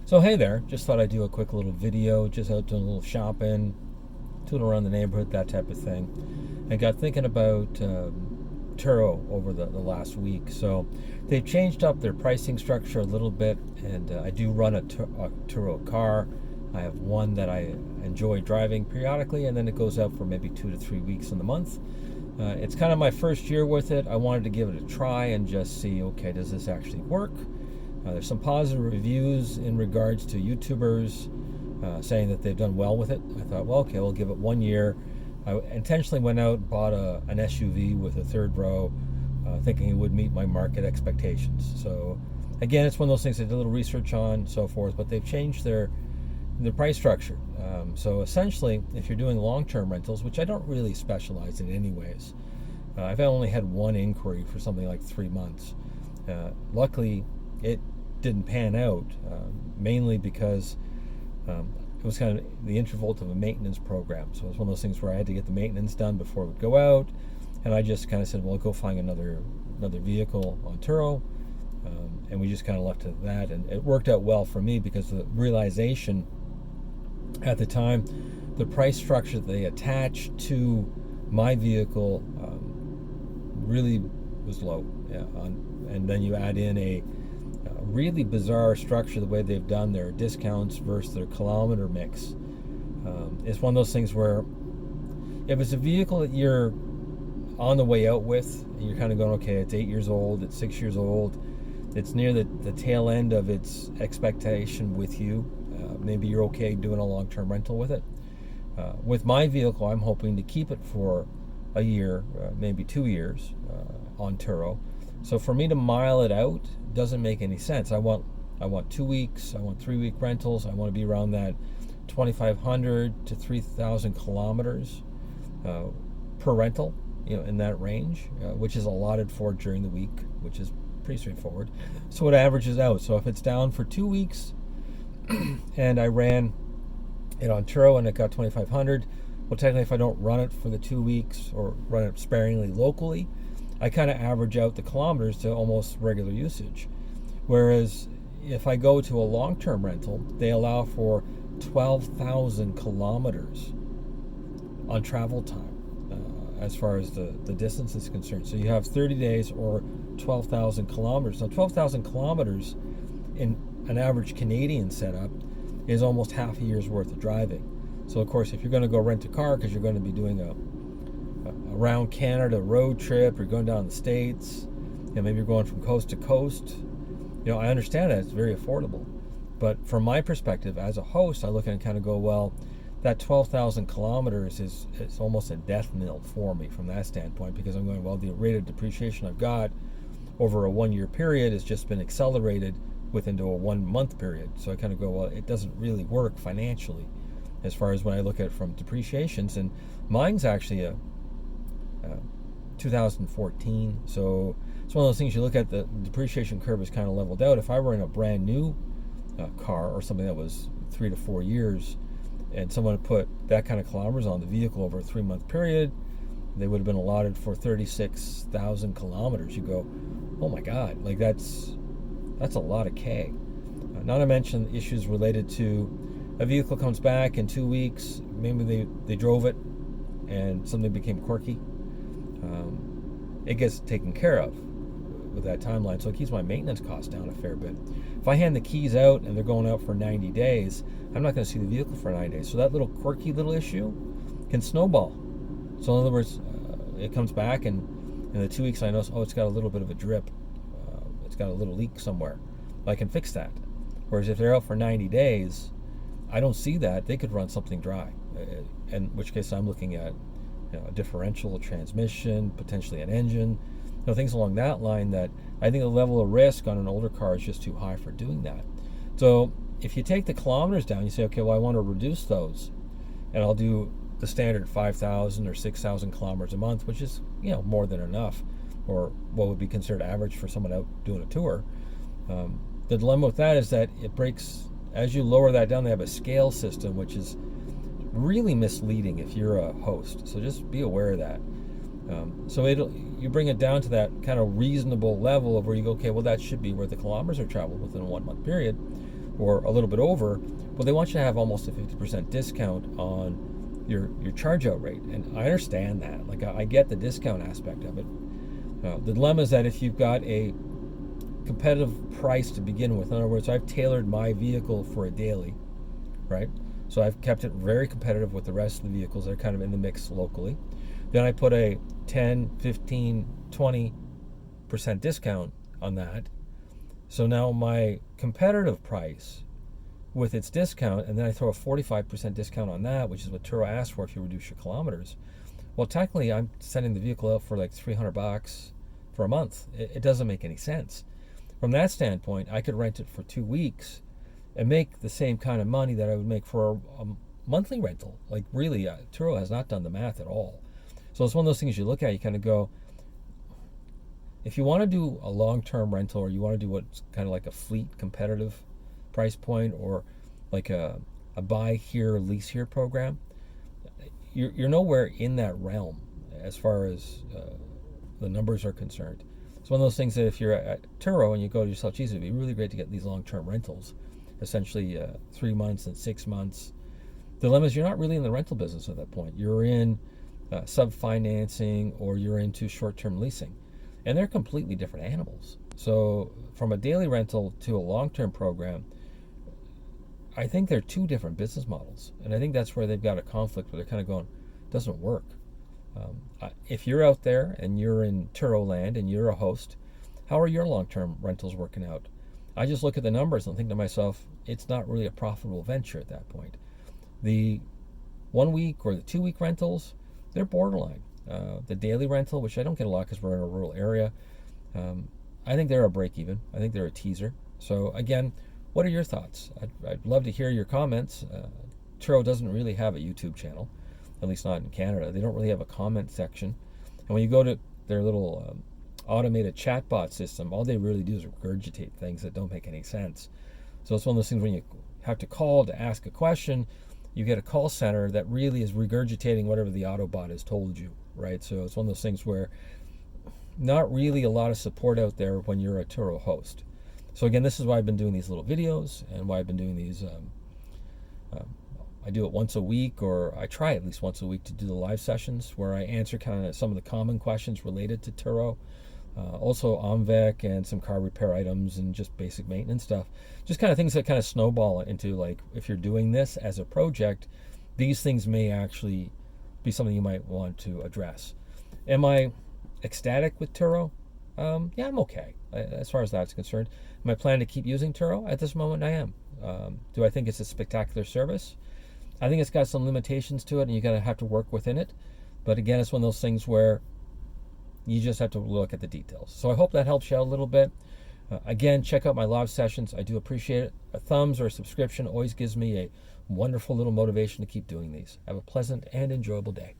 So hey there, just thought I'd do a quick little video, just out doing a little shopping, tooling around the neighborhood, that type of thing. I got thinking about Turo over the last week. So they've changed up their pricing structure a little bit, and I do run a Turo car. I have one that I enjoy driving periodically, and then it goes out for maybe 2 to 3 weeks in the month. It's kind of my first year with it. I wanted to give it a try and just see, okay, does this actually work? There's some positive reviews in regards to YouTubers saying that they've done well with it. I thought, well, okay, we'll give it 1 year. I intentionally went out and bought an SUV with a third row, thinking it would meet my market expectations. So again, it's one of those things I did a little research on, so forth, but they've changed their price structure. So essentially, if you're doing long-term rentals, which I don't really specialize in anyways, I've only had one inquiry for something like 3 months. Luckily, it didn't pan out, mainly because it was kind of the interval of a maintenance program. So it was one of those things where I had to get the maintenance done before it would go out, and I just kind of said, well, go find another vehicle on Turo, and we just kind of left it at that. And it worked out well for me because the realization at the time, the price structure that they attached to my vehicle really was low. And then you add in a really bizarre structure, the way they've done their discounts versus their kilometer mix. It's one of those things where if it's a vehicle that you're on the way out with, and you're kind of going, okay, it's 8 years old, it's 6 years old, it's near the tail end of its expectation with you, maybe you're okay doing a long-term rental with it. With my vehicle, I'm hoping to keep it for a year, maybe 2 years on Turo. So for me to mile it out doesn't make any sense. I want 2 weeks, I want 3 week rentals. I want to be around that 2,500 to 3,000 kilometers per rental, in that range, which is allotted for during the week, which is pretty straightforward. So it averages out. So if it's down for 2 weeks and I ran it on Turo and it got 2,500, well, technically if I don't run it for the 2 weeks or run it sparingly locally, I kind of average out the kilometers to almost regular usage. Whereas if I go to a long-term rental, they allow for 12,000 kilometers on travel time as far as the distance is concerned. So you have 30 days or 12,000 kilometers. Now 12,000 kilometers in an average Canadian setup is almost half a year's worth of driving. So of course, if you're going to go rent a car because you're going to be doing a around Canada road trip, you're going down the States, maybe you're going from coast to coast, I understand that it's very affordable. But from my perspective as a host, I look at it and kind of go, well, that 12,000 kilometers is almost a death knell for me from that standpoint, because I'm going, well, the rate of depreciation I've got over a 1 year period has just been accelerated within a 1 month period. So I kind of go, well, it doesn't really work financially as far as when I look at it from depreciations. And mine's actually a 2014, so it's one of those things you look at, the depreciation curve is kind of leveled out. If I were in a brand new car or something that was 3 to 4 years, and someone put that kind of kilometers on the vehicle over a 3 month period, they would have been allotted for 36,000 kilometers. You go, oh my God, like that's a lot of K. Not to mention issues related to a vehicle comes back in 2 weeks, maybe they drove it and something became quirky. It gets taken care of with that timeline, so it keeps my maintenance costs down a fair bit. If I hand the keys out and they're going out for 90 days, I'm not going to see the vehicle for 9 days. So that little quirky little issue can snowball. So in other words, it comes back and in the 2 weeks I notice, it's got a little bit of a drip. It's got a little leak somewhere. I can fix that. Whereas if they're out for 90 days, I don't see that. They could run something dry. In which case I'm looking at a differential, a transmission, potentially an engine, things along that line, that I think the level of risk on an older car is just too high for doing that. So if you take the kilometers down, you say, okay, well, I want to reduce those, and I'll do the standard 5,000 or 6,000 kilometers a month, which is more than enough, or what would be considered average for someone out doing a tour. The dilemma with that is that it breaks as you lower that down. They have a scale system, which is really misleading if you're a host. So just be aware of that. So you bring it down to that kind of reasonable level of where you go, okay, well, that should be where the kilometers are traveled within a 1 month period. or a little bit over, well, they want you to have almost a 50% discount on your charge out rate. And I understand that. Like, I get the discount aspect of it. The dilemma is that if you've got a competitive price to begin with, in other words, I've tailored my vehicle for a daily, right? So I've kept it very competitive with the rest of the vehicles that are kind of in the mix locally. Then I put a 10, 15, 20% discount on that. So now my competitive price with its discount, and then I throw a 45% discount on that, which is what Turo asks for if you reduce your kilometers. Well, technically, I'm sending the vehicle out for like $300 for a month. It doesn't make any sense. From that standpoint, I could rent it for 2 weeks and make the same kind of money that I would make for a monthly rental. Like, really, Turo has not done the math at all. So it's one of those things you look at, you kind of go, if you want to do a long-term rental, or you want to do what's kind of like a fleet competitive price point, or like a buy here, lease here program, you're nowhere in that realm as far as the numbers are concerned. It's one of those things that if you're at Turo and you go to yourself, geez, it'd be really great to get these long-term rentals, essentially 3 months and 6 months. The dilemma is you're not really in the rental business at that point. You're in sub-financing, or you're into short-term leasing. And they're completely different animals. So from a daily rental to a long-term program, I think they're two different business models. And I think that's where they've got a conflict, where they're kind of going, it doesn't work. If you're out there and you're in Turo land and you're a host, how are your long-term rentals working out? I just look at the numbers and think to myself, it's not really a profitable venture at that point. The 1 week or the 2 week rentals, they're borderline. The daily rental, which I don't get a lot because we're in a rural area, I think they're a break even. I think they're a teaser. So again, what are your thoughts? I'd love to hear your comments. Turo doesn't really have a YouTube channel, at least not in Canada. They don't really have a comment section. And when you go to their little automated chatbot system, all they really do is regurgitate things that don't make any sense. So it's one of those things when you have to call to ask a question, you get a call center that really is regurgitating whatever the Autobot has told you, right? So it's one of those things where not really a lot of support out there when you're a Turo host. So again, this is why I've been doing these little videos, and why I've been doing these, I do it once a week, or I try at least once a week to do the live sessions where I answer kind of some of the common questions related to Turo. Also OMVEC and some car repair items and just basic maintenance stuff. Just kind of things that kind of snowball into, like, if you're doing this as a project, these things may actually be something you might want to address. Am I ecstatic with Turo? Yeah, I'm okay as far as that's concerned. Am I planning to keep using Turo? At this moment, I am. Do I think it's a spectacular service? I think it's got some limitations to it, and you gotta have to work within it. But again, it's one of those things where you just have to look at the details. So I hope that helps you out a little bit. Again, check out my live sessions. I do appreciate it. A thumbs or a subscription always gives me a wonderful little motivation to keep doing these. Have a pleasant and enjoyable day.